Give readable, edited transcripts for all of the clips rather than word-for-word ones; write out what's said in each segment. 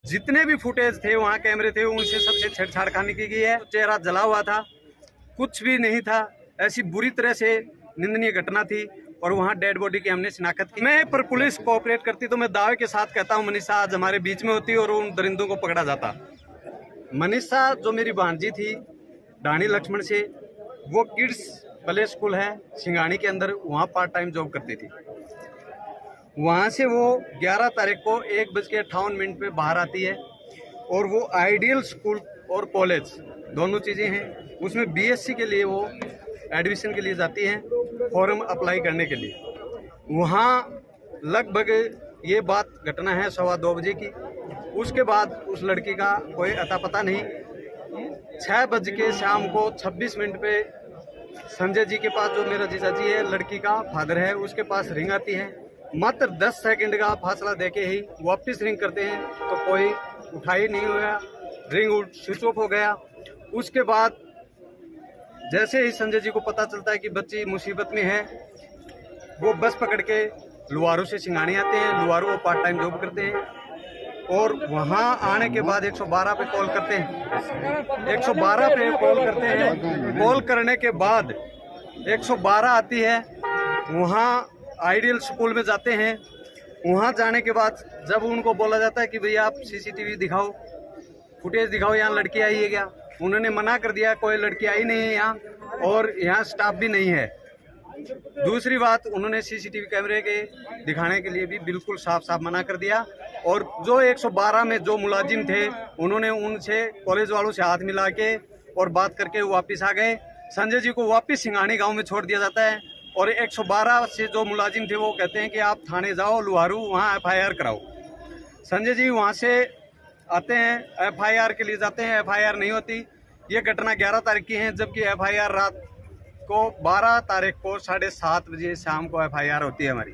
जितने भी फुटेज थे वहाँ कैमरे थे उनसे सबसे छेड़छाड़ खाने की गई है। चेहरा जला हुआ था, कुछ भी नहीं था। ऐसी बुरी तरह से निंदनीय घटना थी और वहाँ डेड बॉडी की हमने शिनाख्त की। मैं पर पुलिस कोऑपरेट करती तो मैं दावे के साथ कहता हूँ मनीषा आज हमारे बीच में होती और उन दरिंदों को पकड़ा जाता। मनीषा जो मेरी भांजी थी ढाणी लक्ष्मण से, वो किड्स प्ले स्कूल है सिंगानी के अंदर, वहाँ पार्ट टाइम जॉब करती थी। वहाँ से वो 11 तारीख को 1:58 पे बाहर आती है और वो आइडियल स्कूल और कॉलेज दोनों चीज़ें हैं, उसमें बीएससी के लिए वो एडमिशन के लिए जाती हैं फॉर्म अप्लाई करने के लिए। वहाँ लगभग ये बात घटना है 2:15 बजे की। उसके बाद उस लड़की का कोई अता पता नहीं। 6 बज के शाम को 26 मिनट पे संजय जी के पास, जो मेरा जीजा जी है लड़की का फादर है, उसके पास रिंग आती है। मात्र 10 सेकंड का फासला देके ही वापस रिंग करते हैं तो कोई उठा ही नहीं हुआ, रिंग स्विच ऑफ हो गया। उसके बाद जैसे ही संजय जी को पता चलता है कि बच्ची मुसीबत में है, वो बस पकड़ के लुहारू से सिंगानी आते हैं। लुहारू वो पार्ट टाइम जॉब करते हैं और वहाँ आने के बाद 112 पे कॉल करते हैं। 112 पे कॉल करते हैं। कॉल करने के बाद 112 आती है। वहाँ आइडियल स्कूल में जाते हैं। वहाँ जाने के बाद जब उनको बोला जाता है कि भैया आप सीसीटीवी दिखाओ, फुटेज दिखाओ, यहाँ लड़की आई है क्या, उन्होंने मना कर दिया, कोई लड़की आई नहीं है यहाँ और यहाँ स्टाफ भी नहीं है। दूसरी बात, उन्होंने सीसीटीवी कैमरे के दिखाने के लिए भी बिल्कुल साफ साफ मना कर दिया। और जो 112 में जो मुलाजिम थे उन्होंने उनसे कॉलेज वालों से हाथ मिला के और बात करके वापस आ गए। संजय जी को वापस सिंगानी गांव में छोड़ दिया जाता है और 112 से जो मुलाजिम थे वो कहते हैं कि आप थाने जाओ लुहारू, वहाँ FIR कराओ। संजय जी वहाँ से आते हैं, FIR के लिए जाते हैं, FIR नहीं होती। ये घटना 11 तारीख की है, जबकि FIR रात को 12 तारीख को 7:30 बजे शाम को FIR होती है हमारी।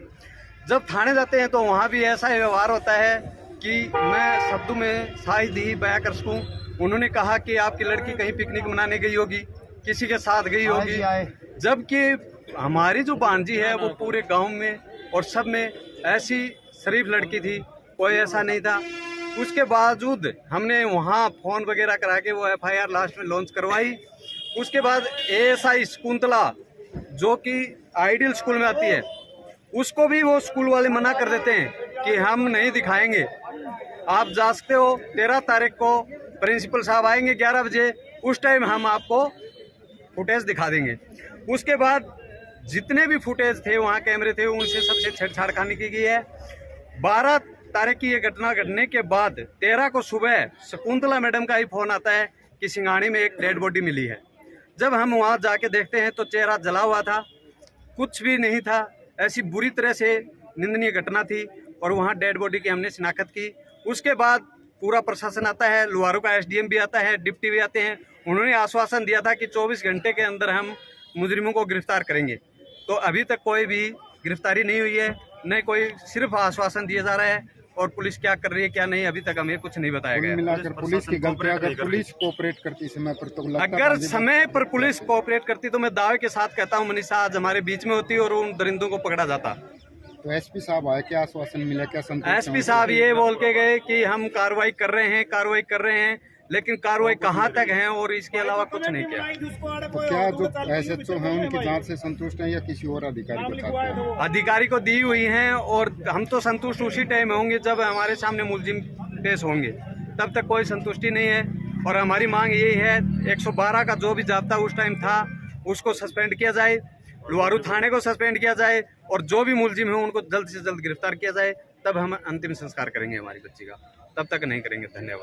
जब थाने जाते हैं तो वहाँ भी ऐसा व्यवहार होता है कि मैं शब्दों में शायद ही बयां कर सकूं। उन्होंने कहा कि आपकी लड़की कहीं पिकनिक मनाने गई होगी, किसी के साथ गई होगी, जबकि हमारी जो भांजी है वो पूरे गांव में और सब में ऐसी शरीफ लड़की थी, कोई ऐसा नहीं था। उसके बावजूद हमने वहाँ फ़ोन वगैरह करा के वो FIR लास्ट में लॉन्च करवाई। उसके बाद ASI शकुंतला जो कि आइडियल स्कूल में आती है, उसको भी वो स्कूल वाले मना कर देते हैं कि हम नहीं दिखाएंगे, आप जा सकते हो। 13 तारीख को प्रिंसिपल साहब आएंगे 11 बजे, उस टाइम हम आपको फुटेज दिखा देंगे। उसके बाद जितने भी फुटेज थे वहाँ कैमरे थे उनसे सबसे छेड़छाड़ खाने की गई है। 12 तारीख की ये घटना घटने के बाद 13 को सुबह शकुंतला मैडम का ही फोन आता है कि सिंगानी में एक डेड बॉडी मिली है। जब हम वहाँ जाके देखते हैं तो चेहरा जला हुआ था, कुछ भी नहीं था। ऐसी बुरी तरह से निंदनीय घटना थी और वहाँ डेड बॉडी की हमने शिनाख्त की। उसके बाद पूरा प्रशासन आता है, लुहारू का SDM भी आता है, डिप्टी भी आते हैं। उन्होंने आश्वासन दिया था कि 24 घंटे के अंदर हम मुजरिमों को गिरफ्तार करेंगे। तो अभी तक कोई भी गिरफ्तारी नहीं हुई है, न कोई, सिर्फ आश्वासन दिया जा रहा है। और पुलिस क्या कर रही है क्या नहीं अभी तक हमें कुछ नहीं बताया गया। मिलाकर पुलिस की गलती, अगर पुलिस कोऑपरेट करती समय पर तो अगर समय पर पुलिस कोऑपरेट करती तो मैं दावे के साथ कहता हूँ मनीषा आज हमारे बीच में होती और उन दरिंदों को पकड़ा जाता। तो SP साहब आए, क्या आश्वासन मिला, क्या संतुष्ट? SP साहब ये बोल के गए कि हम कार्रवाई कर रहे हैं, लेकिन कार्रवाई कहाँ तक है और इसके अलावा कुछ नहीं किया। तो क्या जो SHO हैं उनकी जांच से संतुष्ट हैं या किसी और अधिकारी को चाहते हैं? अधिकारी को दी हुई हैं और हम तो संतुष्ट उसी टाइम होंगे जब हमारे सामने मुलजिम पेश होंगे, तब तक कोई संतुष्टि नहीं है। और हमारी मांग यही है 112 का जो भी जाब्ता उस टाइम था उसको सस्पेंड किया जाए, लुहारू थाने को सस्पेंड किया जाए और जो भी मुलजिम है उनको जल्द से जल्द गिरफ्तार किया जाए। तब हम अंतिम संस्कार करेंगे हमारी बच्ची का, तब तक नहीं करेंगे। धन्यवाद।